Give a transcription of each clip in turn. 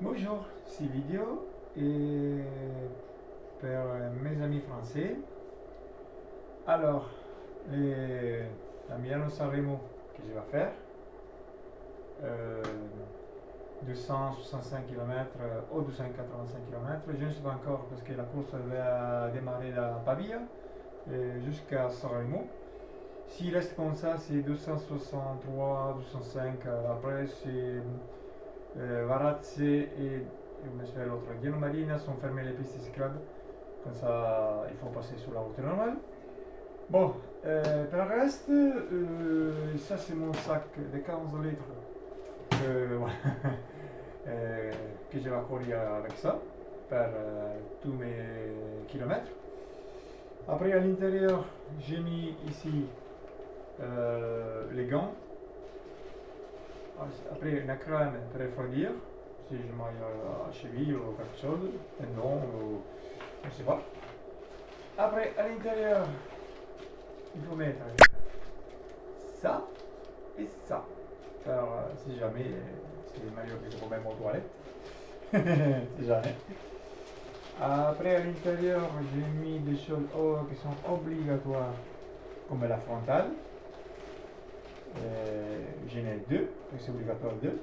Bonjour, c'est vidéo et pour mes amis français. Alors, la Milano Sanremo que je vais faire, euh, 265 km ou 285 km, je ne sais pas encore parce que la course va démarrer à Pavia jusqu'à Sanremo. S'il reste comme ça, c'est 263, 205. Après, c'est Varazze et come si fait l'autre, Ghiano Marina sont fermés les pistes cyclables. Comme ça, il faut passer sur la route normale. Bon, pour le reste, ça c'est mon sac de 15 litres voilà, que je vais courir avec ça pour tous mes kilomètres. Après, à l'intérieur, j'ai mis ici les gants. Après, une crème pour refroidir, si je mange à cheville ou quelque chose, tendon ou je ne sais pas. Après, à l'intérieur, il faut mettre ça et ça. Alors, si jamais, c'est le maillot que je peux mettre aux toilettes. Si jamais. Après, à l'intérieur, j'ai mis des choses qui sont obligatoires, comme la frontale. J'en ai deux, c'est obligatoire deux.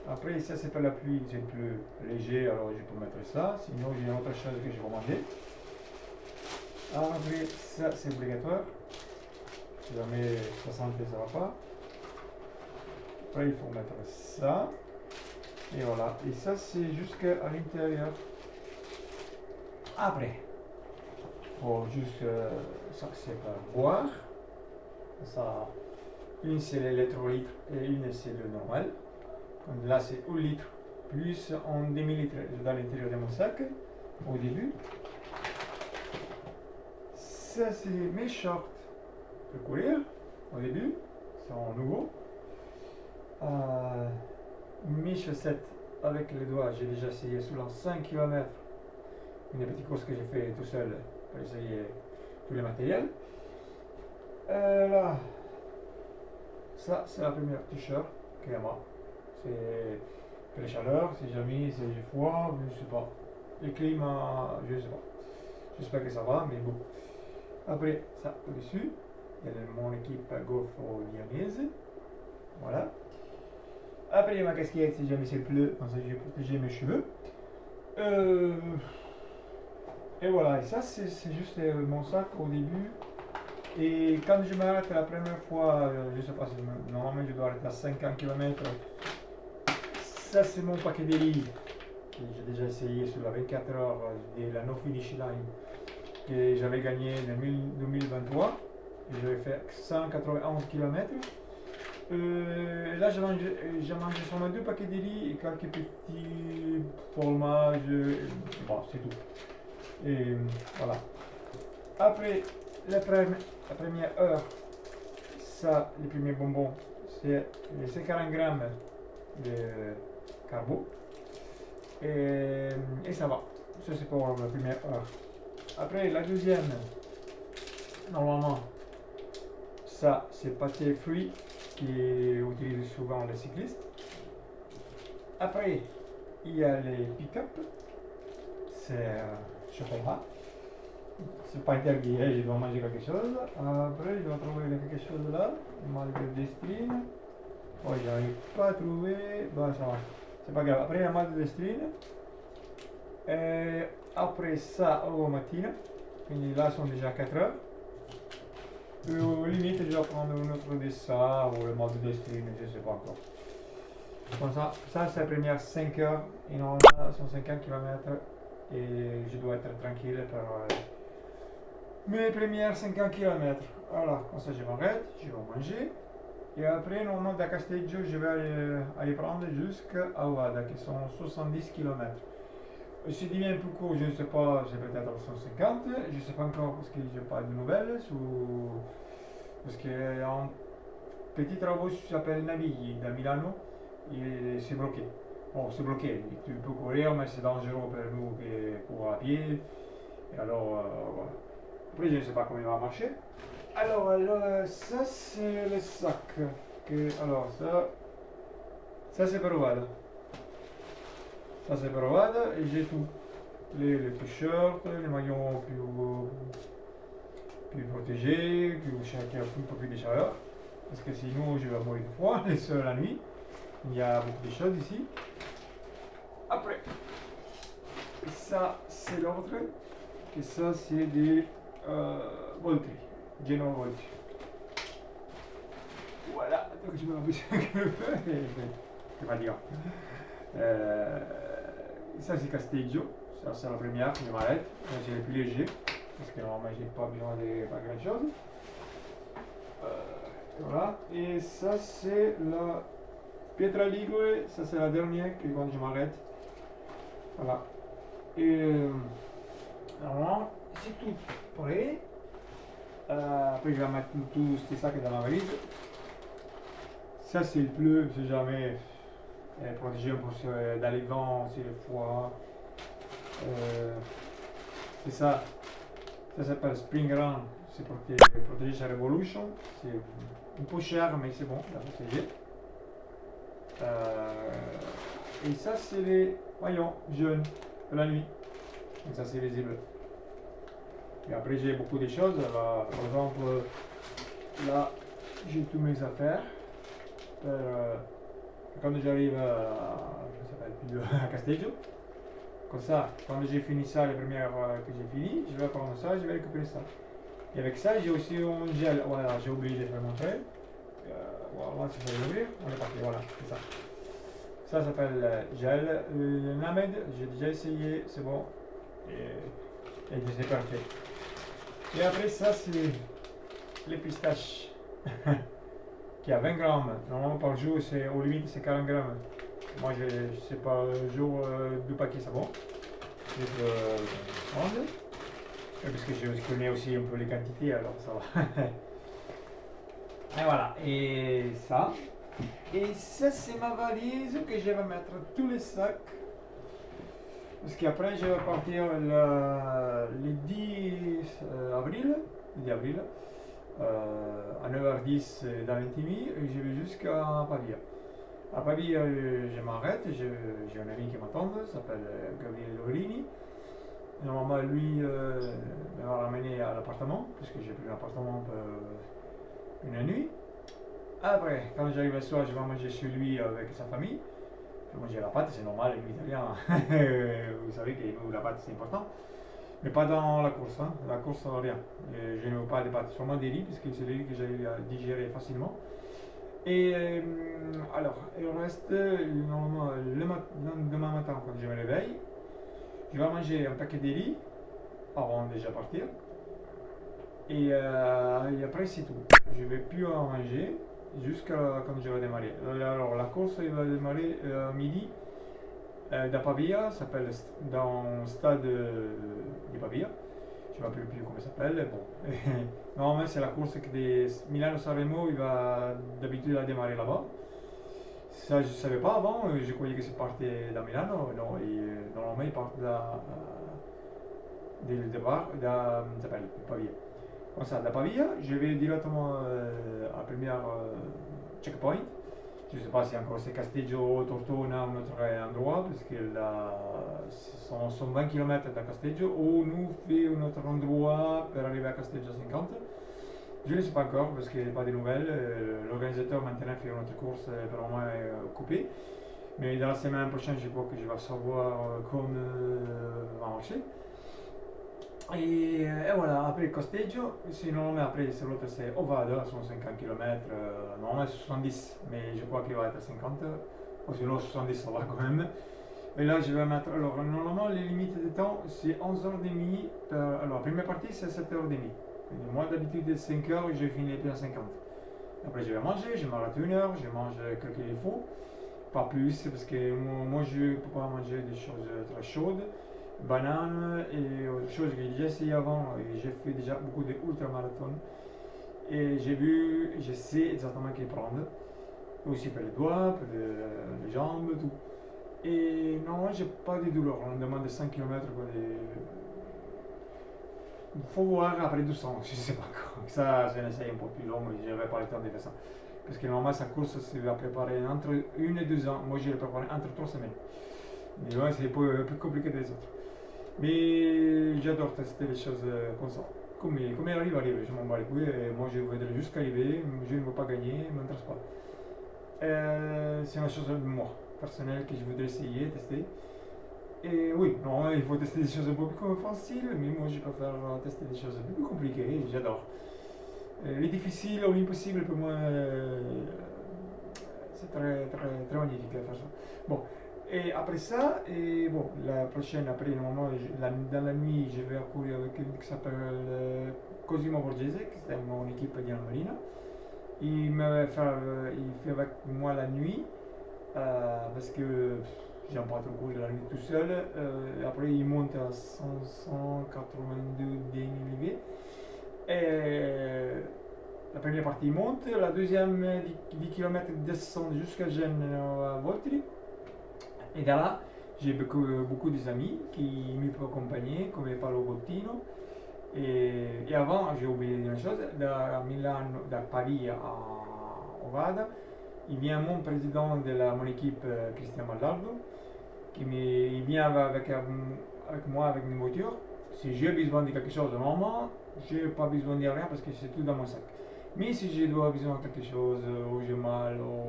Après, ça c'est pas la pluie, c'est plus léger, alors je peux mettre ça. Sinon, j'ai une autre chose que je vais manger. Après, ça c'est obligatoire. Si jamais ça santé, ça va pas. Après, il faut mettre ça. Et voilà. Et ça, c'est jusqu'à l'intérieur. Après, faut juste ça c'est pour boire. Ça, une c'est l'électrolytre et une c'est le normal. Donc là c'est 1 litre plus en demi-litre dans l'intérieur de mon sac au début. Ça c'est mes shorts pour courir au début, c'est en nouveau. Mes chaussettes avec les doigts, j'ai déjà essayé sur les 5 km. Une petite course que j'ai fait tout seul pour essayer tous les matériels. Là, ça c'est la première t-shirt qu'il y a moi. C'est pour les chaleurs, si jamais c'est froid, je ne sais pas. Le climat, je ne sais pas. J'espère que ça va, mais bon. Après, ça au-dessus, il y a mon équipe GoPro lyonnaise. Voilà. Après, ma casquette, si jamais c'est pleut, comme ça je vais protéger mes cheveux. Et voilà, et ça c'est juste mon sac au début. Et quand je m'arrête la première fois, je ne sais pas si normalement je dois arrêter à 50 km. Ça c'est mon paquet de riz que j'ai déjà essayé sur la 24 heures de la No Finish Line que j'avais gagné en 2023 et j'avais fait 191 km. Là j'ai mangé seulement 2 paquets de riz et quelques petits fromages. Bon, c'est tout. Et voilà. Après la première heure, ça, les premiers bonbons, c'est les 40 grammes de carbo. Et ça va. Ça, c'est pour la première heure. Après, la deuxième, normalement, ça, c'est pâté fruits qui utilisent souvent les cyclistes. Après, il y a les pick-up. C'est chocolat. C'est pas interdit, je dois manger quelque chose. Après, je dois trouver quelque chose là. Maltodextrine. Oh, j'arrive pas à trouver. Bah, ça va. C'est pas grave. Après, la maltodextrine. Et après ça, au matin. Quindi là, sont déjà 4 heures. Et au limite, je vais prendre une autre de ça ou le maltodextrine, je sais pas encore. Comme ça c'est la première 5 heures. Et normalement, sont 50 km. Et je dois être tranquille pour mes premières 50 km. Voilà, comme ça je m'arrête, je vais manger. Et après, normalement, da Casteggio, je vais aller prendre jusqu'à Aouada, qui sont 70 km. Si devient plus court, je ne sais pas, c'est peut-être 150, je ne sais pas encore parce que je n'ai pas de nouvelles. Parce qu'il y a un petit travaux qui s'appelle Navigli, da Milano, et c'est bloqué. Bon, c'est bloqué, tu peux courir, mais c'est dangereux pour nous qui courons à pied. Et alors, voilà. Après, je ne sais pas comment il va marcher. Alors, ça c'est le sac. Alors, ça c'est pour voilà. Ça c'est bravade et j'ai tout. Les t-shirts, les maillots plus protégés, qui a un peu plus de chaleur. Parce que sinon je vais mourir de froid la nuit. Il y a beaucoup de choses ici. Après, ça c'est l'ordre. Et ça c'est des Voltri, General Voltri. Voilà, donc je me bouge un peu. Je vais dire. Ça c'est Casteggio. Ça c'est la première, je m'arrête. Là c'est le plus léger. Parce que normalement j'ai pas besoin de pas grand chose. Voilà. Et ça c'est la Pietra Ligure. Ça c'est la dernière que quand je m'arrête. Voilà. Et normalement c'est tout prêt. Après je vais mettre tous ces sacs dans la valise. Ça c'est le bleu, si jamais protégé dans les vents, c'est le froid. C'est ça. Ça s'appelle Spring Run. C'est protégé chez Revolution. C'est un peu cher, mais c'est bon, il a protégé. Et ça c'est les maillons jaunes de la nuit. Donc ça c'est visible. Et après j'ai beaucoup de choses. Là, par exemple, là j'ai tous mes affaires. Quand j'arrive à Casteggio, comme ça, quand j'ai fini ça, les premières que j'ai fini, je vais prendre ça, je vais récupérer ça. Et avec ça, j'ai aussi un gel. Voilà, j'ai oublié de le montrer. Voilà, si je vais l'ouvrir, on est parti. Voilà, c'est ça. Ça s'appelle gel Named. J'ai déjà essayé, c'est bon. Et c'est parfait. Et après, ça, c'est les pistaches. Qui a 20 grammes. Normalement, par jour, c'est au limite, c'est 40 grammes. Moi, je sais pas, jour, 2 paquets, c'est bon. Je peux prendre. Parce que je connais aussi un peu les quantités, alors ça va. Et voilà. Et ça. Et ça, c'est ma valise que je vais mettre tous les sacs. Parce qu'après, je vais partir le 10 avril. 10 avril. À 9h10 dans Ventimille et je vais jusqu'à Pavia. À Pavia, je m'arrête, j'ai un ami qui m'attend, s'appelle Gabriel Lorini. Normalement, lui me va ramener à l'appartement, puisque j'ai pris l'appartement pour une nuit. Après, quand j'arrive le soir, je vais manger chez lui avec sa famille. Je vais manger la pâte, c'est normal, les Italiens, vous savez que la pâte c'est important. Mais pas dans la course, hein. La course, rien. Je ne veux pas de pâtes, seulement des riz, parce que c'est des riz que j'arrive à digérer facilement. Et alors, il reste, normalement, demain matin, quand je me réveille, je vais manger un paquet de riz, avant de déjà partir. Et après, c'est tout. Je ne vais plus en manger jusqu'à quand je vais démarrer. Alors, la course, il va démarrer à midi. Da Pavia, s'appelle dans le stade de Pavia. Je ne me rappelle plus comment ça s'appelle. Bon. Normalement, c'est la course que de Milano-Sanremo, il va d'habitude à démarrer là-bas. Ça, je ne savais pas avant. Je croyais que c'est parti de Milano. Non, normalement, il part dès le départ de Pavia. Comme ça, da Pavia, je vais directement à la première checkpoint. Je ne sais pas si encore c'est Casteggio, Tortona ou un autre endroit, parce que là, sont 20 km de Casteggio, ou nous fait un autre endroit pour arriver à Casteggio 50. Je ne sais pas encore, parce qu'il n'y a pas de nouvelles. L'organisateur maintenant fait une autre course pour moi coupée. Mais dans la semaine prochaine, je crois que je vais savoir comment va marcher. Et voilà, après Casteggio, sinon après c'est l'autre c'est Ovada, sont 50 km, normalement c'est 70, mais je crois qu'il va être à 50, ou sinon 70 ça va quand même. Et là je vais mettre, alors normalement les limites de temps c'est 11h30, alors la première partie c'est 7h30. Moi d'habitude 5h je finis les à 50. Après je vais manger, je m'arrête 1h, je mange ce qu'il faut, pas plus parce que moi je ne peux pas manger des choses très chaudes. Banane et autre chose que j'ai déjà essayé avant et j'ai fait déjà beaucoup de ultramarathons et je sais exactement qu'il prendre aussi pour les doigts, pour les jambes, tout. Et non, j'ai pas de douleur, on demande 5 km quoi, il faut voir après 200, je sais pas quoi. Ça c'est un essai un peu plus long, mais je n'avais pas le temps de faire ça. Parce que normalement sa course se va préparer entre 1 et 2 ans, moi je l'ai préparé entre 3 semaines. Mais ouais, c'est plus compliqué que les autres. Mais j'adore tester les choses comme ça. Comme il arrive, arrive. Je m'en bats les couilles. Et moi, je voudrais juste arriver. Je ne veux pas gagner. Ne m'intéresse pas. C'est une chose de moi, personnelle, que je voudrais essayer, tester. Et oui, non, il faut tester des choses un peu plus faciles, mais moi, je préfère tester des choses un peu plus compliquées. J'adore. Les difficiles ou l'impossible, pour moi, c'est très, très, très magnifique à faire ça. Bon, et après ça, et bon, la prochaine, après, normalement, dans la nuit, je vais courir avec une qui s'appelle Cosimo Borghese, qui est mon équipe Diana Marina. Il fait avec moi la nuit, parce que j'aime pas trop courir la nuit tout seul. Après, il monte à 582 dénivelé. Et la première partie monte, la deuxième 10 km descend jusqu'à Gênes à Voltri. Et de là, j'ai beaucoup d'amis qui m'ont accompagné, comme Paolo Bottino. Et avant, j'ai oublié une chose, de Paris à Ovada, il vient mon président de mon équipe, Christian Mallardo, il vient avec moi avec une voiture. Si j'ai besoin de quelque chose, normalement, je n'ai pas besoin de rien parce que c'est tout dans mon sac. Mais si je dois besoin de quelque chose, ou j'ai mal, ou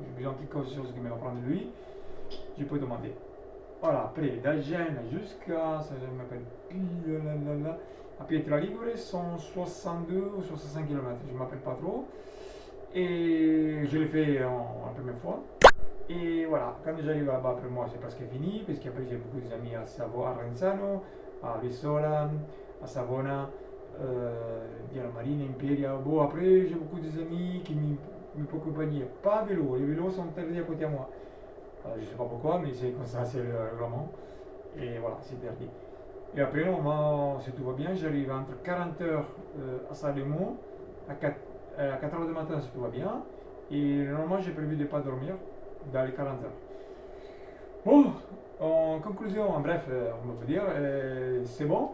j'ai besoin de quelque chose qui me va prendre lui, je peux demander. Voilà, après, d'Agen jusqu'à, ça je m'appelle plus, à Pietra Ligure, sont 62 ou 65 km, je ne m'appelle pas trop. Et je l'ai fait en première fois. Et voilà, quand j'arrive là-bas, après moi, c'est presque fini, parce qu'après j'ai beaucoup d'amis à Renzano, à Vissola, à Savona, Diana Marina, Imperia. Bon, après, j'ai beaucoup d'amis qui me peuvent accompagner. Pas à vélo, les vélos sont interdits à côté de moi. Je ne sais pas pourquoi, mais c'est comme ça, c'est le règlement. Et voilà, c'est interdit. Et après, normalement, si tout va bien, j'arrive entre 40 heures à Salemo, à 4 heures du matin, si tout va bien. Et normalement, j'ai prévu de ne pas dormir dans les 40 heures. Bon, en conclusion, en bref, on peut dire, c'est bon.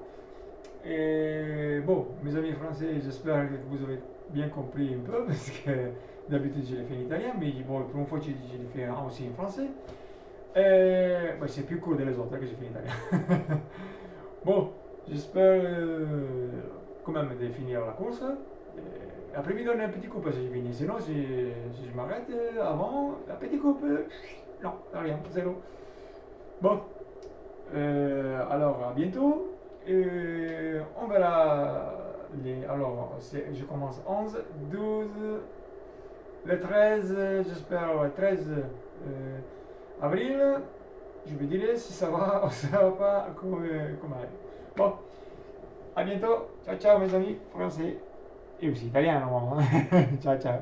Et bon, mes amis français, j'espère que vous avez bien compris un peu, parce que d'habitude je l'ai fait en italien, mais bon, pour une fois je l'ai fait aussi en français. Bah, c'est plus court que les autres que j'ai fait en italien. Bon, j'espère quand même de finir la course. Après, il donne un petit coup parce que j'ai fini. Sinon, si je m'arrête avant, la petite coupe, non, rien, zéro. Bon, alors à bientôt. On verra alors, je commence 11, 12, le 13, j'espère, le 13 avril. Je vous dirai si ça va ou ça va pas, comment. Bon, à bientôt. Ciao, ciao, mes amis français. Et aussi italiens, normalement. Ciao, ciao.